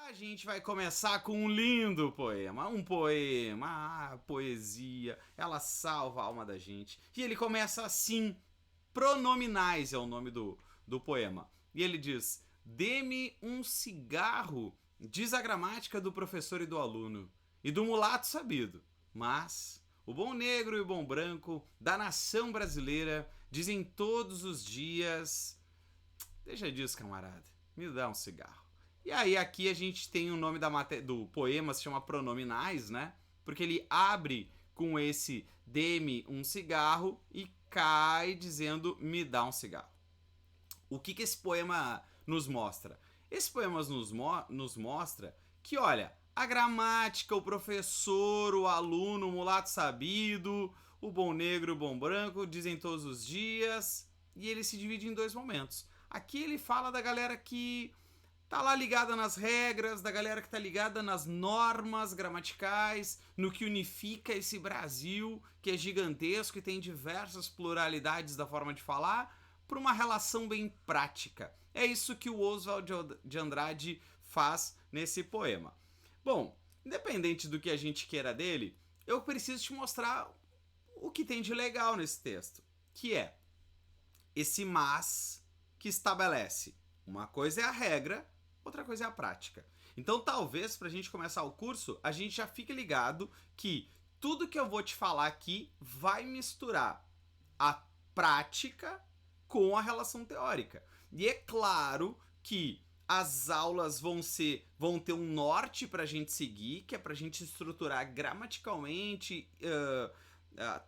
A gente vai começar com um lindo poema, a poesia, ela salva a alma da gente. E ele começa assim, Pronominais é o nome do poema. E ele diz, dê-me um cigarro, diz a gramática do professor e do aluno, e do mulato sabido, mas o bom negro e o bom branco da nação brasileira dizem todos os dias, deixa disso, camarada, me dá um cigarro. E aí aqui a gente tem o nome do poema, se chama Pronominais, né? Porque ele abre com esse dê-me um cigarro e cai dizendo me dá um cigarro. O que esse poema nos mostra? Esse poema nos mostra que, olha, a gramática, o professor, o aluno, o mulato sabido, o bom negro e o bom branco dizem todos os dias, e ele se divide em dois momentos. Aqui ele fala da galera que tá lá ligada nas regras, da galera que tá ligada nas normas gramaticais, no que unifica esse Brasil, que é gigantesco e tem diversas pluralidades da forma de falar, para uma relação bem prática. É isso que o Oswald de Andrade faz nesse poema. Bom, independente do que a gente queira dele, eu preciso te mostrar o que tem de legal nesse texto, que é esse mas que estabelece uma coisa é a regra, outra coisa é a prática. Então, talvez, para a gente começar o curso, a gente já fique ligado que tudo que eu vou te falar aqui vai misturar a prática com a relação teórica. E é claro que as aulas vão ter um norte para a gente seguir, que é para a gente estruturar gramaticalmente,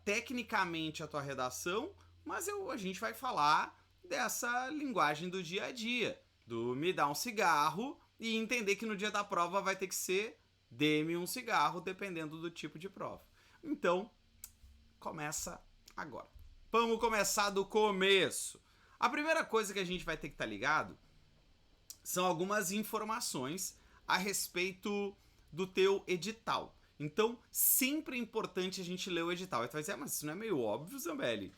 tecnicamente a tua redação, mas a gente vai falar dessa linguagem do dia a dia, do me dá um cigarro, e entender que no dia da prova vai ter que ser dê-me um cigarro, dependendo do tipo de prova. Então, começa agora. Vamos começar do começo. A primeira coisa que a gente vai ter que estar ligado são algumas informações a respeito do teu edital. Então, sempre é importante a gente ler o edital. Aí tu vai dizer, mas isso não é meio óbvio, Zambelli?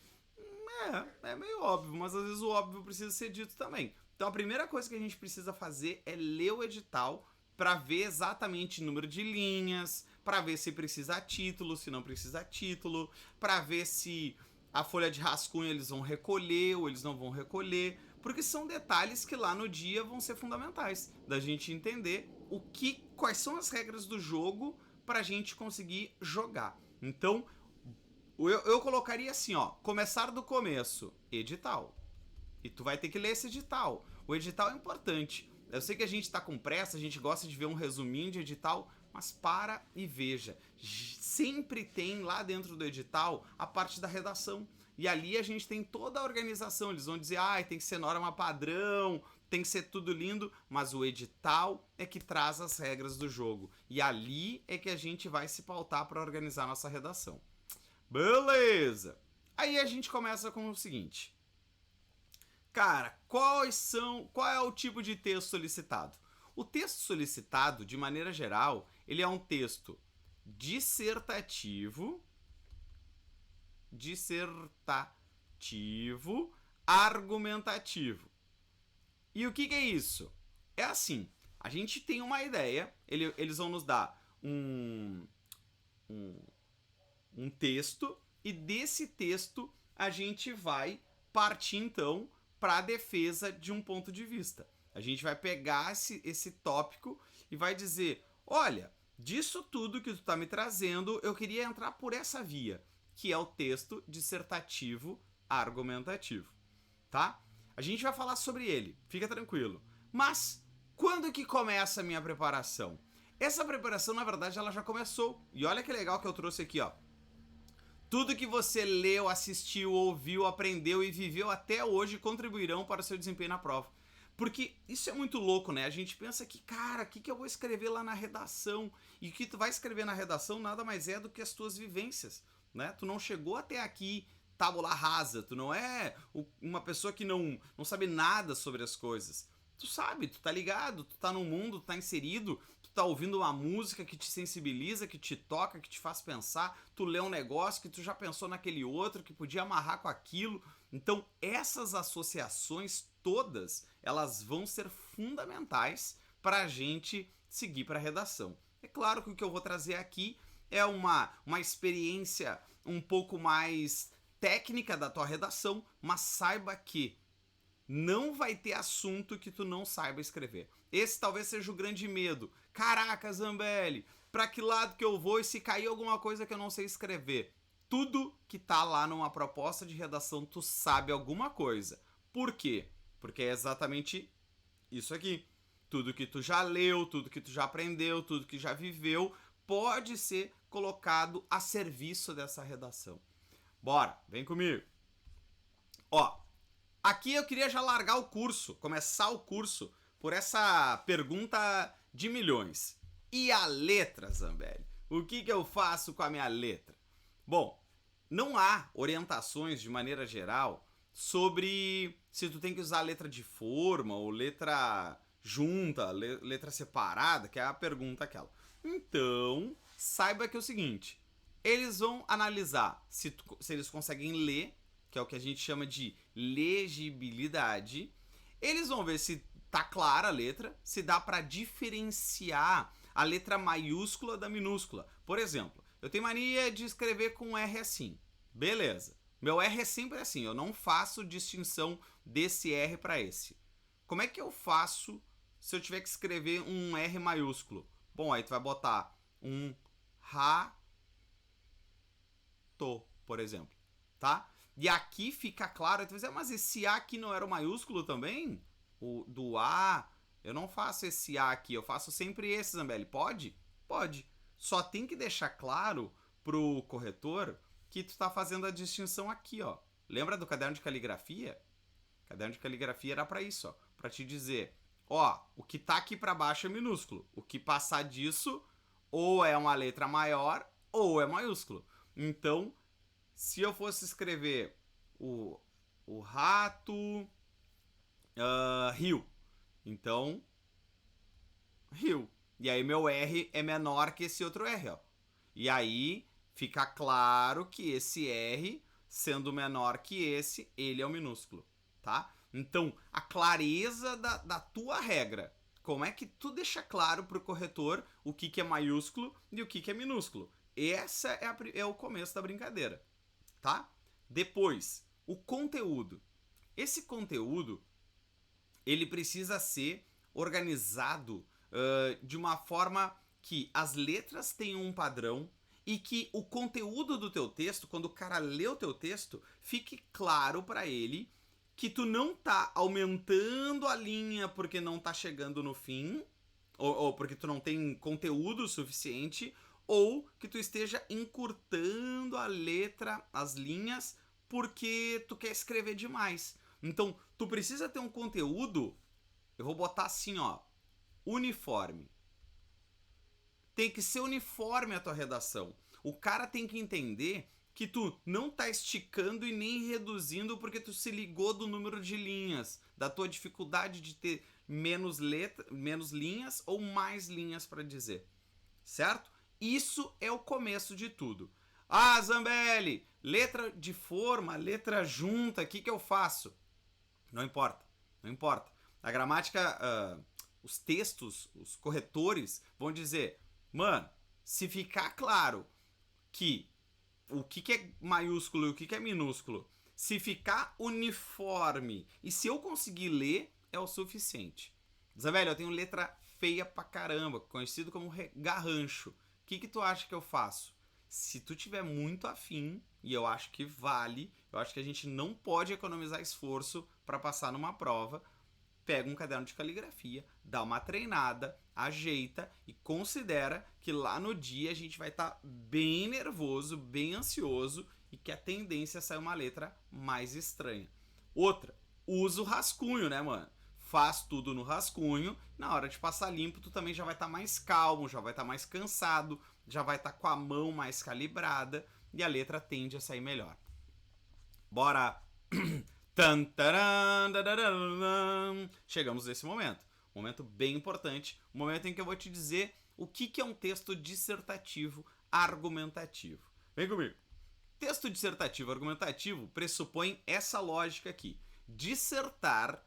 É meio óbvio, mas às vezes o óbvio precisa ser dito também. Então a primeira coisa que a gente precisa fazer é ler o edital para ver exatamente o número de linhas, para ver se precisa título, se não precisa título, para ver se a folha de rascunho eles vão recolher ou eles não vão recolher, porque são detalhes que lá no dia vão ser fundamentais da gente entender quais são as regras do jogo para a gente conseguir jogar. Então eu colocaria assim, ó, começar do começo, edital. E tu vai ter que ler esse edital. O edital é importante. Eu sei que a gente tá com pressa, a gente gosta de ver um resuminho de edital, mas para e veja. Sempre tem lá dentro do edital a parte da redação. E ali a gente tem toda a organização. Eles vão dizer, tem que ser norma padrão, tem que ser tudo lindo, mas o edital é que traz as regras do jogo. E ali é que a gente vai se pautar para organizar a nossa redação. Beleza! Aí a gente começa com o seguinte. Cara, qual é o tipo de texto solicitado? O texto solicitado, de maneira geral, ele é um texto dissertativo, argumentativo. E o que é isso? É assim, a gente tem uma ideia, eles vão nos dar um texto, e desse texto a gente vai partir então para a defesa de um ponto de vista. A gente vai pegar esse tópico e vai dizer, olha, disso tudo que tu tá me trazendo, eu queria entrar por essa via, que é o texto dissertativo argumentativo, tá? A gente vai falar sobre ele, fica tranquilo. Mas, quando que começa a minha preparação? Essa preparação, na verdade, ela já começou. E olha que legal que eu trouxe aqui, ó. Tudo que você leu, assistiu, ouviu, aprendeu e viveu até hoje contribuirão para o seu desempenho na prova. Porque isso é muito louco, né? A gente pensa que, cara, o que eu vou escrever lá na redação? E o que tu vai escrever na redação nada mais é do que as tuas vivências, né? Tu não chegou até aqui tábula rasa, tu não é uma pessoa que não sabe nada sobre as coisas. Tu sabe, tu tá ligado, tu tá no mundo, tu tá inserido, tu tá ouvindo uma música que te sensibiliza, que te toca, que te faz pensar, tu lê um negócio que tu já pensou naquele outro, que podia amarrar com aquilo. Então, essas associações todas, elas vão ser fundamentais pra gente seguir pra redação. É claro que o que eu vou trazer aqui é uma experiência um pouco mais técnica da tua redação, mas saiba que não vai ter assunto que tu não saiba escrever. Esse talvez seja o grande medo. Caraca, Zambelli, pra que lado que eu vou e se cair alguma coisa que eu não sei escrever? Tudo que tá lá numa proposta de redação, tu sabe alguma coisa. Por quê? Porque é exatamente isso aqui. Tudo que tu já leu, tudo que tu já aprendeu, tudo que já viveu, pode ser colocado a serviço dessa redação. Bora, vem comigo. Ó, aqui eu queria já largar o curso, começar o curso por essa pergunta de milhões. E a letra, Zambelli? O que eu faço com a minha letra? Bom, não há orientações de maneira geral sobre se tu tem que usar letra de forma ou letra junta, letra separada, que é a pergunta aquela. Então, saiba que é o seguinte, eles vão analisar se eles conseguem ler, que é o que a gente chama de legibilidade. Eles vão ver se tá clara a letra, se dá para diferenciar a letra maiúscula da minúscula. Por exemplo, eu tenho mania de escrever com R assim. Beleza. Meu R é sempre assim, eu não faço distinção desse R para esse. Como é que eu faço se eu tiver que escrever um R maiúsculo? Bom, aí tu vai botar um rato, por exemplo, tá? E aqui fica claro, tu vai dizer, mas esse A aqui não era o maiúsculo também? O do A, eu não faço esse A aqui, eu faço sempre esse, Zambelli. Pode? Pode. Só tem que deixar claro pro corretor que tu tá fazendo a distinção aqui, ó. Lembra do caderno de caligrafia? O caderno de caligrafia era para isso, ó, para te dizer, ó, o que tá aqui para baixo é minúsculo, o que passar disso ou é uma letra maior ou é maiúsculo. Então, se eu fosse escrever o rato rio, então rio. E aí meu R é menor que esse outro R, ó. E aí fica claro que esse R, sendo menor que esse, ele é o minúsculo, tá? Então, a clareza da tua regra. Como é que tu deixa claro pro corretor o que é maiúsculo e o que é minúsculo? Essa é o começo da brincadeira, tá? Depois, o conteúdo. Esse conteúdo, ele precisa ser organizado de uma forma que as letras tenham um padrão e que o conteúdo do teu texto, quando o cara lê o teu texto, fique claro para ele que tu não tá aumentando a linha porque não tá chegando no fim, ou porque tu não tem conteúdo suficiente, ou que tu esteja encurtando a letra, as linhas, porque tu quer escrever demais. Então, tu precisa ter um conteúdo, eu vou botar assim, ó, uniforme. Tem que ser uniforme a tua redação. O cara tem que entender que tu não tá esticando e nem reduzindo porque tu se ligou do número de linhas, da tua dificuldade de ter menos linhas ou mais linhas para dizer, certo? Isso é o começo de tudo. Ah, Zambelli, letra de forma, letra junta, o que eu faço? Não importa, não importa. A gramática, os textos, os corretores vão dizer, mano, se ficar claro que o que é maiúsculo e o que é minúsculo, se ficar uniforme e se eu conseguir ler, é o suficiente. Zambelli, eu tenho letra feia pra caramba, conhecido como garrancho. O que tu acha que eu faço? Se tu tiver muito afim, e eu acho que vale, eu acho que a gente não pode economizar esforço para passar numa prova, pega um caderno de caligrafia, dá uma treinada, ajeita e considera que lá no dia a gente vai estar bem nervoso, bem ansioso e que a tendência é sair uma letra mais estranha. Outra, usa o rascunho, né, mano? Faz tudo no rascunho, na hora de passar limpo tu também já vai estar mais calmo, já vai estar mais cansado, já vai estar com a mão mais calibrada e a letra tende a sair melhor. Bora! Chegamos nesse momento. Momento bem importante. Um momento em que eu vou te dizer o que é um texto dissertativo argumentativo. Vem comigo. Texto dissertativo argumentativo pressupõe essa lógica aqui. Dissertar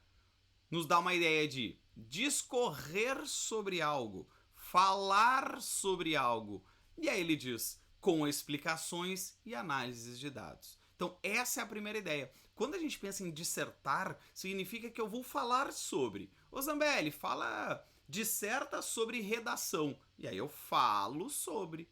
nos dá uma ideia de discorrer sobre algo, falar sobre algo. E aí ele diz, com explicações e análises de dados. Então, essa é a primeira ideia. Quando a gente pensa em dissertar, significa que eu vou falar sobre. Ô Zambelli, disserta sobre redação. E aí eu falo sobre.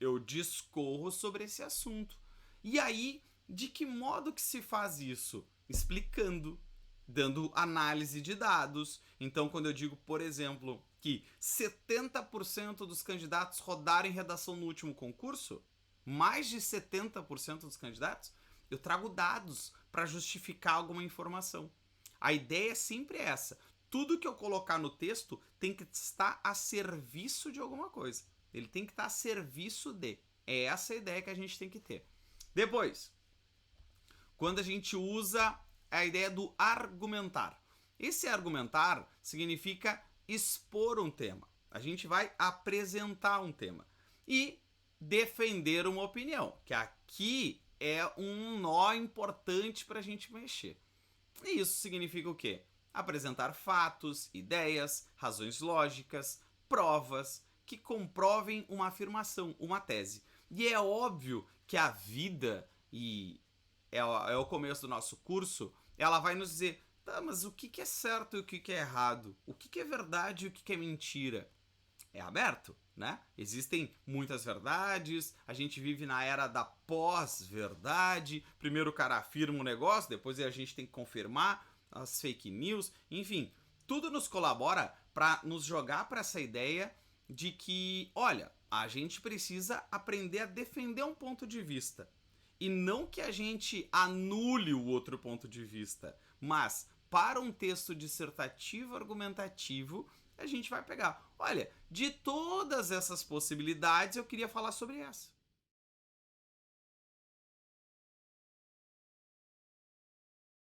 Eu discorro sobre esse assunto. E aí, de que modo que se faz isso? Explicando, dando análise de dados. Então, quando eu digo, por exemplo, que 70% dos candidatos rodaram em redação no último concurso, mais de 70% dos candidatos, eu trago dados para justificar alguma informação. A ideia é sempre essa. Tudo que eu colocar no texto tem que estar a serviço de alguma coisa. Ele tem que estar a serviço de. É essa a ideia que a gente tem que ter. Depois, quando a gente usa a ideia do argumentar. Esse argumentar significa expor um tema. A gente vai apresentar um tema. E defender uma opinião, que aqui é um nó importante para a gente mexer. E isso significa o quê? Apresentar fatos, ideias, razões lógicas, provas que comprovem uma afirmação, uma tese. E é óbvio que a vida, e é o começo do nosso curso, ela vai nos dizer, tá, mas o que é certo e o que é errado? O que é verdade e o que é mentira? É aberto, né? Existem muitas verdades, a gente vive na era da pós-verdade. Primeiro o cara afirma um negócio, depois a gente tem que confirmar as fake news, enfim, tudo nos colabora para nos jogar para essa ideia de que, olha, a gente precisa aprender a defender um ponto de vista. E não que a gente anule o outro ponto de vista, mas para um texto dissertativo argumentativo, a gente vai pegar, olha, de todas essas possibilidades eu queria falar sobre essa.